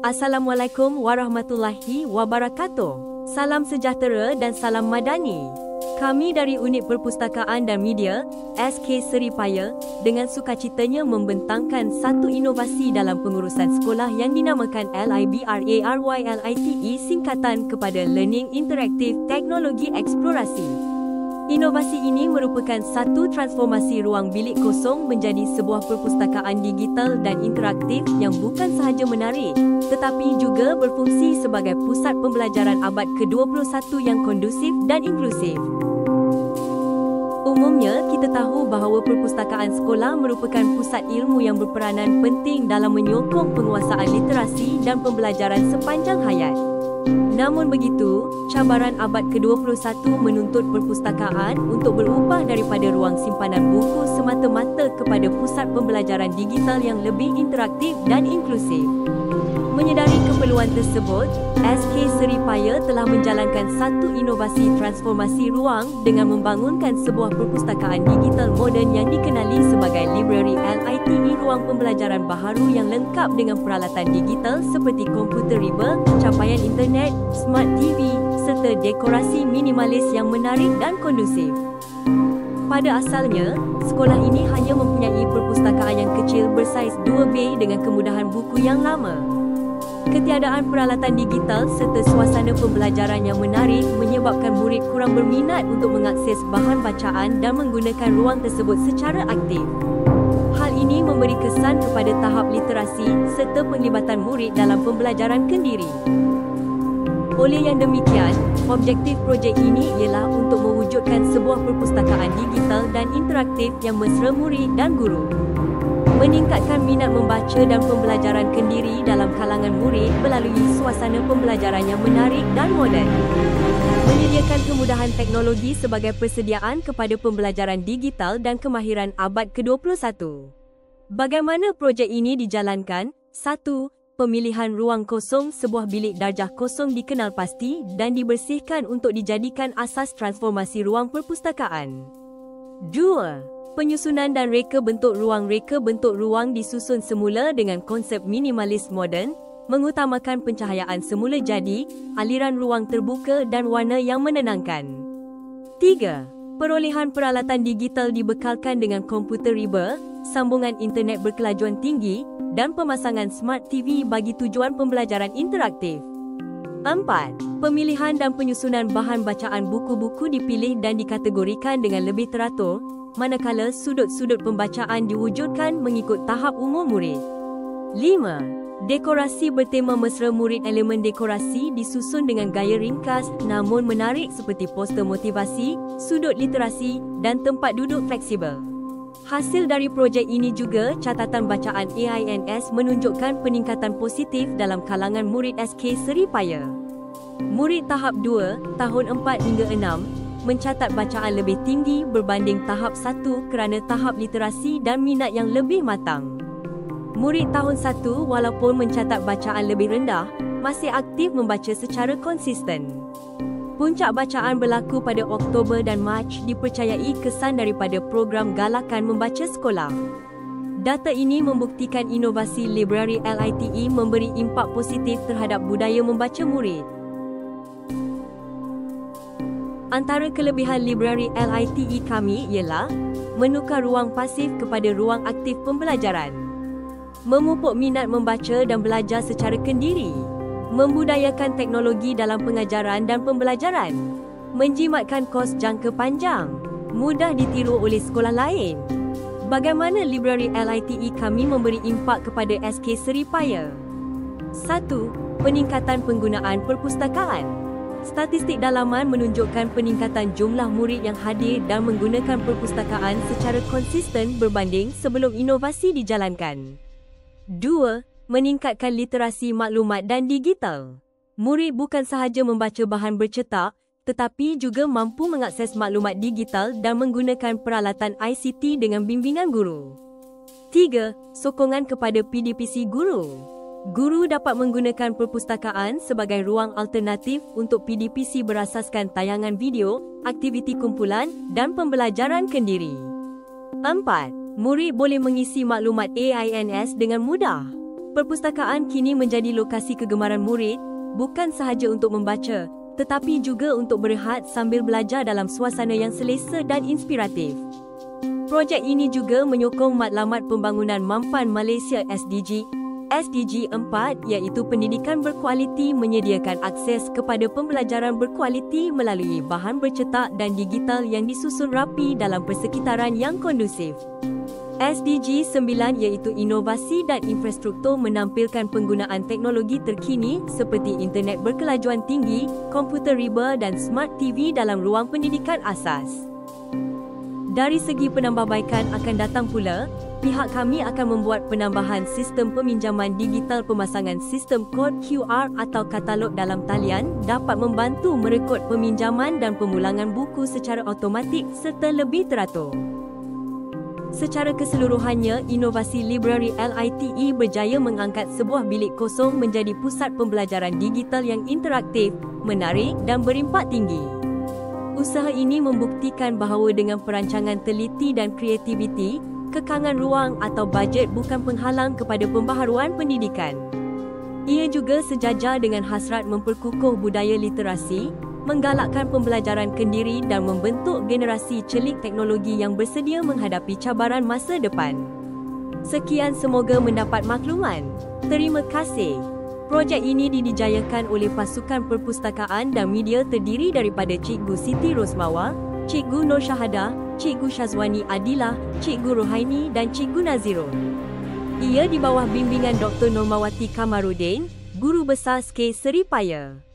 Assalamualaikum warahmatullahi wabarakatuh. Salam sejahtera dan salam madani. Kami dari Unit Perpustakaan dan Media, SK Seripaya, dengan sukacitanya membentangkan satu inovasi dalam pengurusan sekolah yang dinamakan LIBRARYLITE, singkatan kepada Learning Interaktif Teknologi Eksplorasi. Inovasi ini merupakan satu transformasi ruang bilik kosong menjadi sebuah perpustakaan digital dan interaktif yang bukan sahaja menarik, tetapi juga berfungsi sebagai pusat pembelajaran abad ke-21 yang kondusif dan inklusif. Umumnya, kita tahu bahawa perpustakaan sekolah merupakan pusat ilmu yang berperanan penting dalam menyokong penguasaan literasi dan pembelajaran sepanjang hayat. Namun begitu, cabaran abad ke-21 menuntut perpustakaan untuk berubah daripada ruang simpanan buku semata-mata kepada pusat pembelajaran digital yang lebih interaktif dan inklusif. Menyedari keperluan tersebut, SK Seripaya telah menjalankan satu inovasi transformasi ruang dengan membangunkan sebuah perpustakaan digital moden yang dikenali sebagai Library LITE, ruang pembelajaran baharu yang lengkap dengan peralatan digital seperti komputer riba, capaian internet, smart TV, serta dekorasi minimalis yang menarik dan kondusif. Pada asalnya, sekolah ini hanya mempunyai perpustakaan yang kecil bersaiz 2B dengan kemudahan buku yang lama. Ketiadaan peralatan digital serta suasana pembelajaran yang menarik menyebabkan murid kurang berminat untuk mengakses bahan bacaan dan menggunakan ruang tersebut secara aktif. Hal ini memberi kesan kepada tahap literasi serta penglibatan murid dalam pembelajaran kendiri. Oleh yang demikian, objektif projek ini ialah untuk mewujudkan sebuah perpustakaan digital dan interaktif yang mesra murid dan guru. Meningkatkan minat membaca dan pembelajaran kendiri dalam kalangan murid melalui suasana pembelajaran yang menarik dan moden. Menyediakan kemudahan teknologi sebagai persediaan kepada pembelajaran digital dan kemahiran abad ke-21. Bagaimana projek ini dijalankan? 1. Pemilihan ruang kosong. Sebuah bilik darjah kosong dikenal pasti dan dibersihkan untuk dijadikan asas transformasi ruang perpustakaan. 2. Penyusunan dan reka bentuk ruang. Reka bentuk ruang disusun semula dengan konsep minimalis moden, mengutamakan pencahayaan semula jadi, aliran ruang terbuka dan warna yang menenangkan. 3. Perolehan peralatan digital dibekalkan dengan komputer riba, sambungan internet berkelajuan tinggi, dan pemasangan smart TV bagi tujuan pembelajaran interaktif. 4. Pemilihan dan penyusunan bahan bacaan. Buku-buku dipilih dan dikategorikan dengan lebih teratur, manakala sudut-sudut pembacaan diwujudkan mengikut tahap umur murid. 5. Dekorasi bertema mesra murid. Elemen dekorasi disusun dengan gaya ringkas namun menarik seperti poster motivasi, sudut literasi dan tempat duduk fleksibel. Hasil dari projek ini juga catatan bacaan AINS menunjukkan peningkatan positif dalam kalangan murid SK Seripaya. Murid tahap 2, tahun 4 hingga 6, mencatat bacaan lebih tinggi berbanding tahap 1 kerana tahap literasi dan minat yang lebih matang. Murid tahun 1 walaupun mencatat bacaan lebih rendah, masih aktif membaca secara konsisten. Puncak bacaan berlaku pada Oktober dan Mac, dipercayai kesan daripada program galakan membaca sekolah. Data ini membuktikan inovasi Library LITE memberi impak positif terhadap budaya membaca murid. Antara kelebihan Library LITE kami ialah menukar ruang pasif kepada ruang aktif pembelajaran, memupuk minat membaca dan belajar secara kendiri, membudayakan teknologi dalam pengajaran dan pembelajaran, menjimatkan kos jangka panjang, mudah ditiru oleh sekolah lain. Bagaimana Library LITE kami memberi impak kepada SK Seripaya? 1. Peningkatan penggunaan perpustakaan. Statistik dalaman menunjukkan peningkatan jumlah murid yang hadir dan menggunakan perpustakaan secara konsisten berbanding sebelum inovasi dijalankan. 2. Meningkatkan literasi maklumat dan digital. Murid bukan sahaja membaca bahan bercetak, tetapi juga mampu mengakses maklumat digital dan menggunakan peralatan ICT dengan bimbingan guru. 3. Sokongan kepada PDPC guru. Guru dapat menggunakan perpustakaan sebagai ruang alternatif untuk PDPC berasaskan tayangan video, aktiviti kumpulan dan pembelajaran kendiri. 4. Murid boleh mengisi maklumat AINS dengan mudah. Perpustakaan kini menjadi lokasi kegemaran murid, bukan sahaja untuk membaca, tetapi juga untuk berehat sambil belajar dalam suasana yang selesa dan inspiratif. Projek ini juga menyokong matlamat pembangunan mampan Malaysia SDG 4 iaitu pendidikan berkualiti menyediakan akses kepada pembelajaran berkualiti melalui bahan bercetak dan digital yang disusun rapi dalam persekitaran yang kondusif. SDG 9 iaitu inovasi dan infrastruktur menampilkan penggunaan teknologi terkini seperti internet berkelajuan tinggi, komputer riba dan smart TV dalam ruang pendidikan asas. Dari segi penambahbaikan akan datang pula, pihak kami akan membuat penambahan sistem peminjaman digital. Pemasangan sistem kod QR atau katalog dalam talian dapat membantu merekod peminjaman dan pemulangan buku secara automatik serta lebih teratur. Secara keseluruhannya, inovasi Library LITE berjaya mengangkat sebuah bilik kosong menjadi pusat pembelajaran digital yang interaktif, menarik dan berimpak tinggi. Usaha ini membuktikan bahawa dengan perancangan teliti dan kreativiti, kekangan ruang atau bajet bukan penghalang kepada pembaharuan pendidikan. Ia juga sejajar dengan hasrat memperkukuh budaya literasi, menggalakkan pembelajaran kendiri dan membentuk generasi celik teknologi yang bersedia menghadapi cabaran masa depan. Sekian, semoga mendapat makluman. Terima kasih. Projek ini dijayakan oleh Pasukan Perpustakaan dan Media terdiri daripada Cikgu Siti Rosmawa, Cikgu Nur Syahadah, Cikgu Syazwani Adilah, Cikgu Rohaini dan Cikgu Nazirun. Ia di bawah bimbingan Dr. Normawati Kamarudin, Guru Besar SK Seripaya.